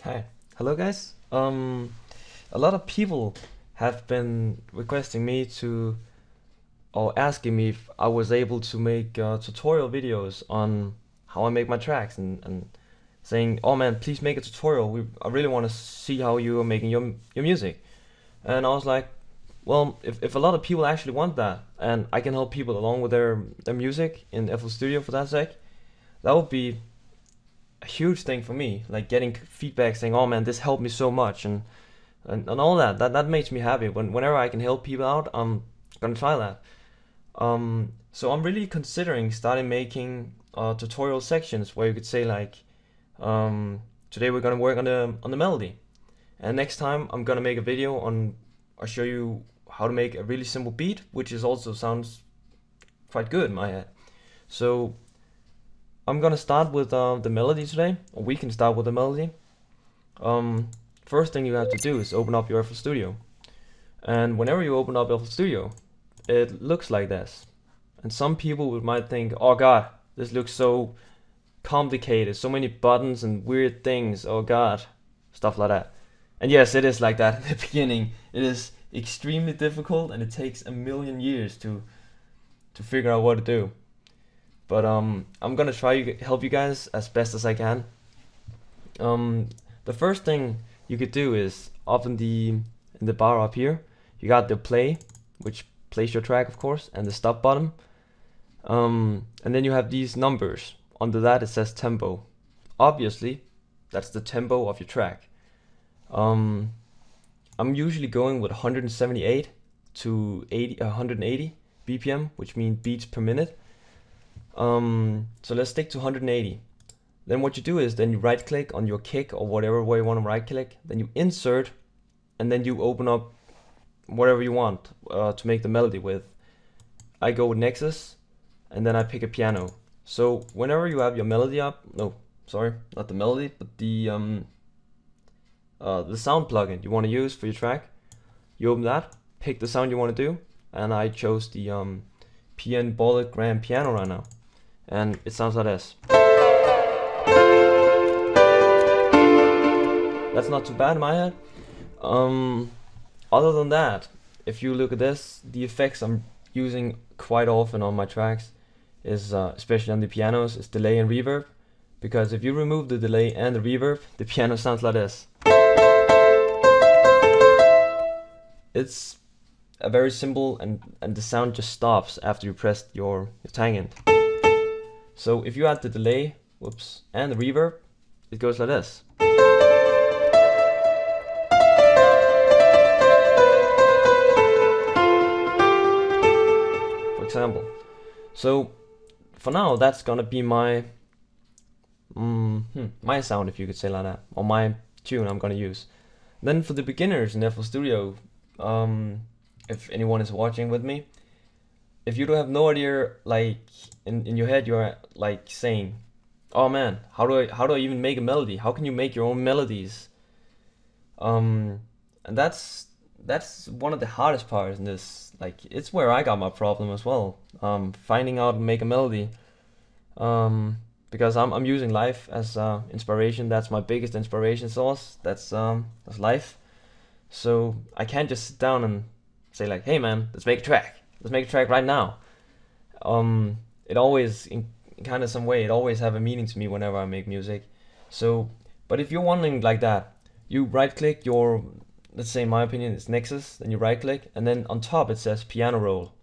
Hi. Hello guys. A lot of people have been requesting me to or asking me if I was able to make tutorial videos on how I make my tracks and saying, "Oh man, please make a tutorial. I really want to see how you are making your music." And I was like, well, if a lot of people actually want that and I can help people along with their music in FL Studio for that sake, that would be a huge thing for me, like getting feedback saying, "Oh man, this helped me so much," and all that. That makes me happy. Whenever I can help people out, I'm gonna try that. So I'm really considering starting making tutorial sections where you could say like, today we're gonna work on the melody, and next time I'm gonna make a video on or show you how to make a really simple beat, which is also sounds quite good in my head. So I'm gonna start with the melody today, or we can start with the melody. First thing you have to do is open up your FL Studio. And whenever you open up FL Studio, it looks like this. And some people might think, oh god, this looks so complicated, so many buttons and weird things, oh god, stuff like that. And yes, it is like that in the beginning. It is extremely difficult and it takes a million years to figure out what to do. But I'm gonna try to help you guys as best as I can. The first thing you could do is up in the bar up here, you got the play, which plays your track, of course, and the stop button. And then you have these numbers. Under that it says tempo. Obviously, that's the tempo of your track. I'm usually going with 178 to 180 BPM, which means beats per minute. So let's stick to 180. Then what you do is then you right click on your kick or whatever way you want to right click, then you insert, and then you open up whatever you want to make the melody with. I go with Nexus, and then I pick a piano. So whenever you have your melody up, no, sorry, not the melody, but the sound plugin you want to use for your track, you open that, pick the sound you want to do, and I chose the PN Bullet Grand Piano right now, and it sounds like this. That's not too bad in my head. Other than that, if you look at this, the effects I'm using quite often on my tracks is, especially on the pianos, is delay and reverb. Because if you remove the delay and the reverb, the piano sounds like this. It's a very simple and the sound just stops after you press your tangent. So if you add the delay, whoops, and the reverb, it goes like this. For example. So for now, that's gonna be my my sound, if you could say like that, or my tune I'm gonna use. Then for the beginners in FL Studio, if anyone is watching with me, if you don't have no idea, like in your head you're like saying, oh man, how do I even make a melody? How can you make your own melodies? And that's one of the hardest parts in this. Like, it's where I got my problem as well. Finding out and make a melody. Because I'm using life as inspiration. That's my biggest inspiration source. That's life. So I can't just sit down and say like, hey man, let's make a track. Let's make a track right now. It always, in kind of some way, it always have a meaning to me whenever I make music. So, but if you're wondering like that, you right click your, let's say in my opinion it's Nexus, then you right click, and then on top it says piano roll.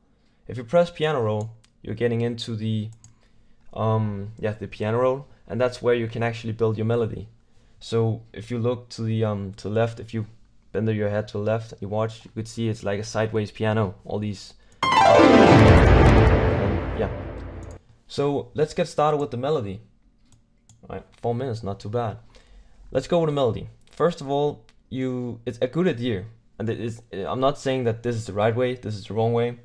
If you press piano roll, you're getting into the the piano roll, and that's where you can actually build your melody. So if you look to the left, if you bend your head to the left and you watch, you could see it's like a sideways piano, all these yeah. So let's get started with the melody. Alright, 4 minutes, not too bad. Let's go with the melody. First of all, it's a good idea, and I'm not saying that this is the right way, this is the wrong way.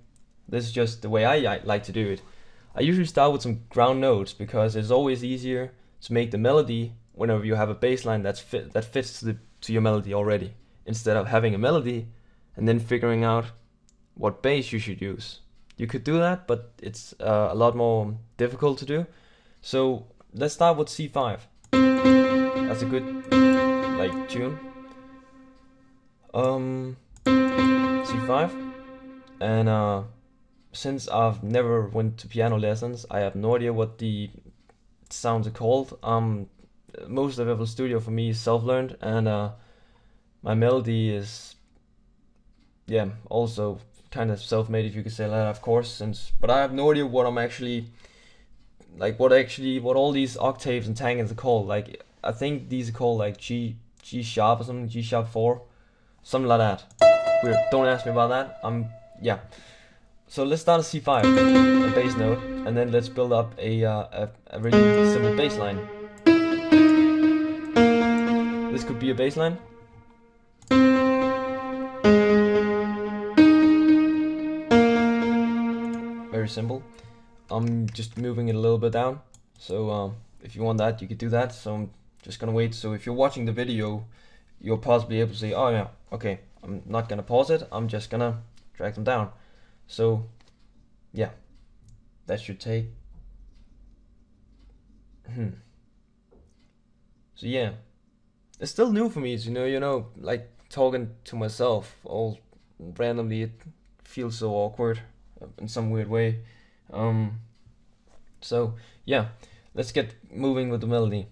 This is just the way I like to do it. I usually start with some ground notes because it's always easier to make the melody whenever you have a bass line that fits to your melody already, instead of having a melody and then figuring out what bass you should use. You could do that, but it's a lot more difficult to do. So let's start with C5. That's a good, like tune. C5, and since I've never went to piano lessons, I have no idea what the sounds are called. Most of FL Studio for me is self-learned, and my melody is, yeah, also kind of self-made, if you could say that, of course. But I have no idea what I'm actually like, what all these octaves and tangents are called. Like, I think these are called like G sharp or something, G sharp 4, something like that. Weird. Don't ask me about that. Yeah. So let's start a C5, a bass note, and then let's build up a really simple bass line. This could be a bass line. Very simple. I'm just moving it a little bit down. So if you want that, you could do that. So I'm just gonna wait. So if you're watching the video, you'll possibly be able to say, oh yeah, okay, I'm not gonna pause it. I'm just gonna drag them down. So yeah, that should take. So yeah, it's still new for me. You know, like talking to myself all randomly. It feels so awkward in some weird way. So yeah, let's get moving with the melody.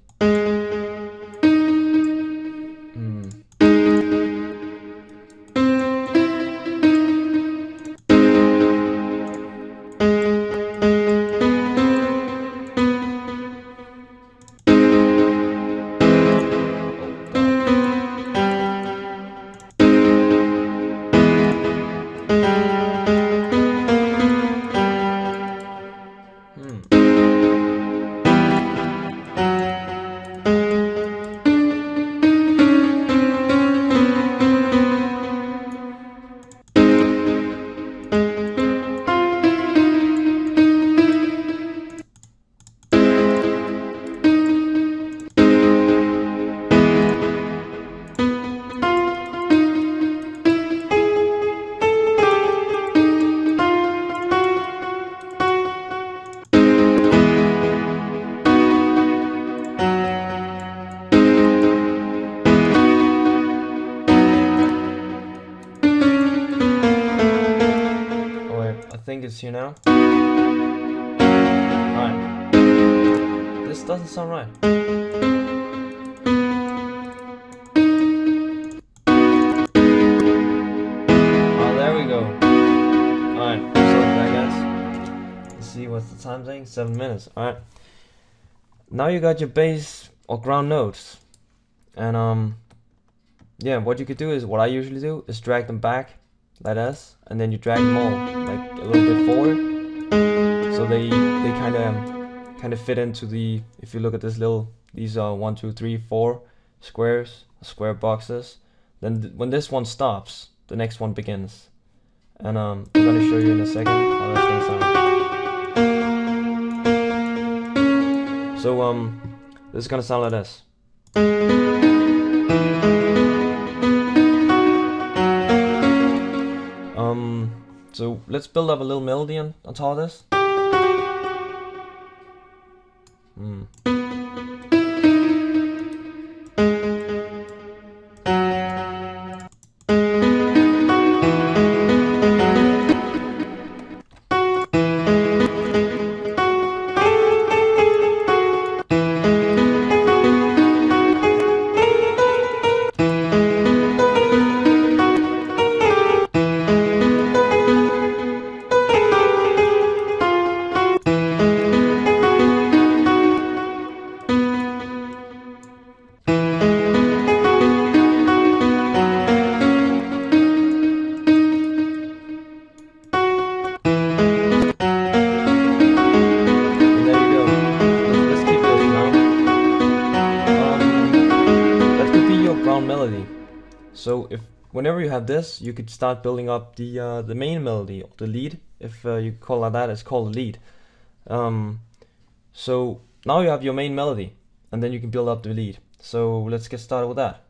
I think it's here now. Alright. This doesn't sound right. Oh, there we go. Alright, so I guess. Let's see what's the time saying? 7 minutes. Alright. Now you got your bass or ground notes. And yeah, what you could do is, what I usually do is drag them back like this, and then you drag them all like a little bit forward, so they kind of fit into the. If you look at this these are 1, 2, 3, 4 square boxes. Then when this one stops, the next one begins, and I'm gonna show you in a second how that's gonna sound. So this is gonna sound like this. So let's build up a little melody on top of this. Melody. So whenever you have this, you could start building up the main melody, or the lead, if you call it that. It's called a lead. So now you have your main melody, and then you can build up the lead. So let's get started with that.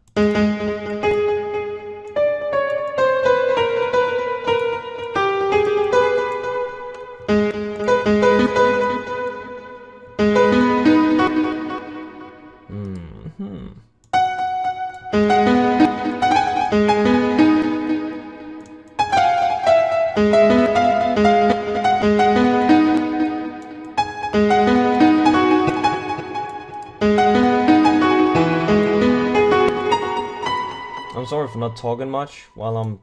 sorry for not talking much while I'm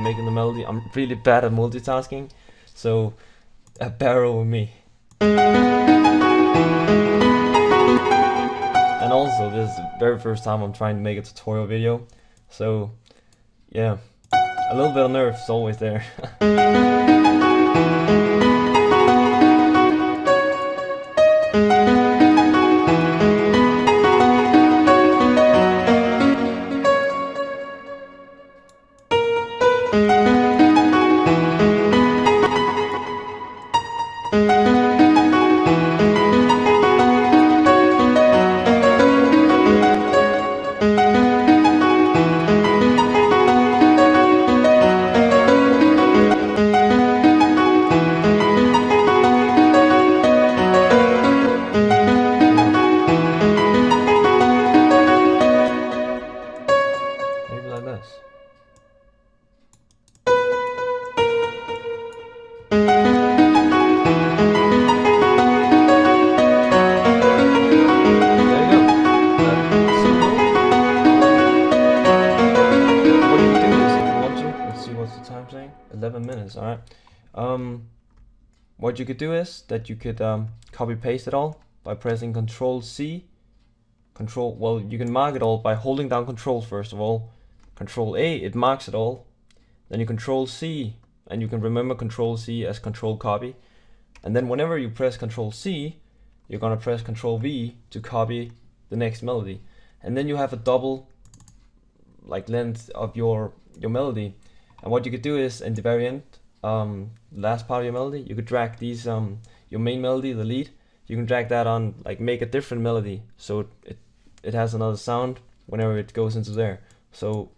making the melody. I'm really bad at multitasking, so bear with me. And also, this is the very first time I'm trying to make a tutorial video, so yeah, a little bit of nerves is always there. Maybe like this. What's the time saying? 11 minutes, alright. What you could do is that you could copy paste it all by pressing Control C. Well, you can mark it all by holding down Control first of all. Control A, it marks it all. Then you Control C, and you can remember Control C as Control Copy. And then whenever you press Control C, you're gonna press Control V to copy the next melody. And then you have a double like length of your melody. And what you could do is in the very end, last part of your melody, you could drag these your main melody, the lead, you can drag that on, like make a different melody so it has another sound whenever it goes into there. So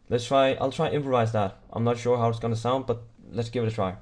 let's try, I'll try improvise that. I'm not sure how it's gonna sound, but let's give it a try.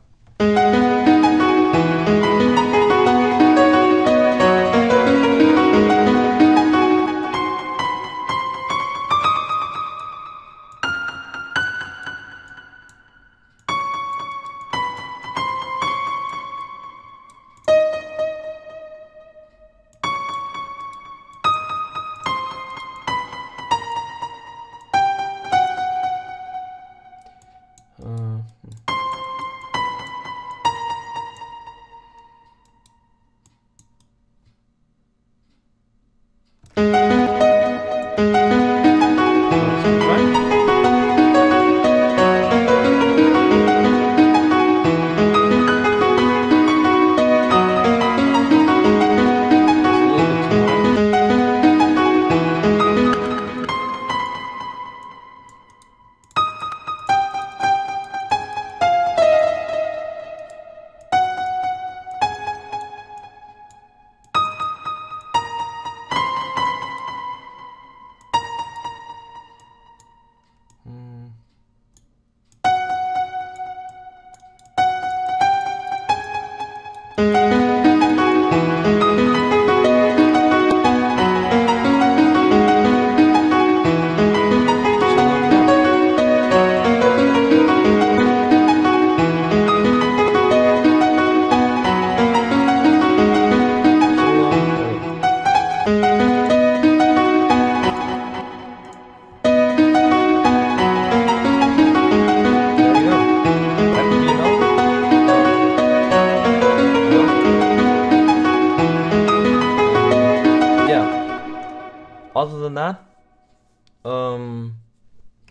Other than that,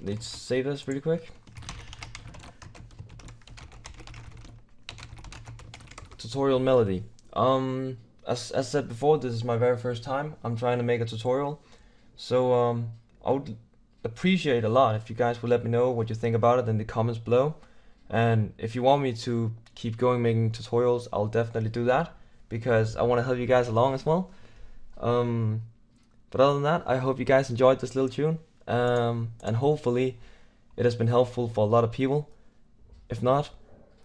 let's save this really quick. Tutorial melody. As said before, this is my very first time. I'm trying to make a tutorial, so I would appreciate a lot if you guys would let me know what you think about it in the comments below. And if you want me to keep going making tutorials, I'll definitely do that because I want to help you guys along as well. But other than that, I hope you guys enjoyed this little tune, and hopefully it has been helpful for a lot of people. If not,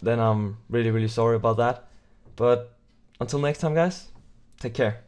then I'm really sorry about that. But until next time guys, take care.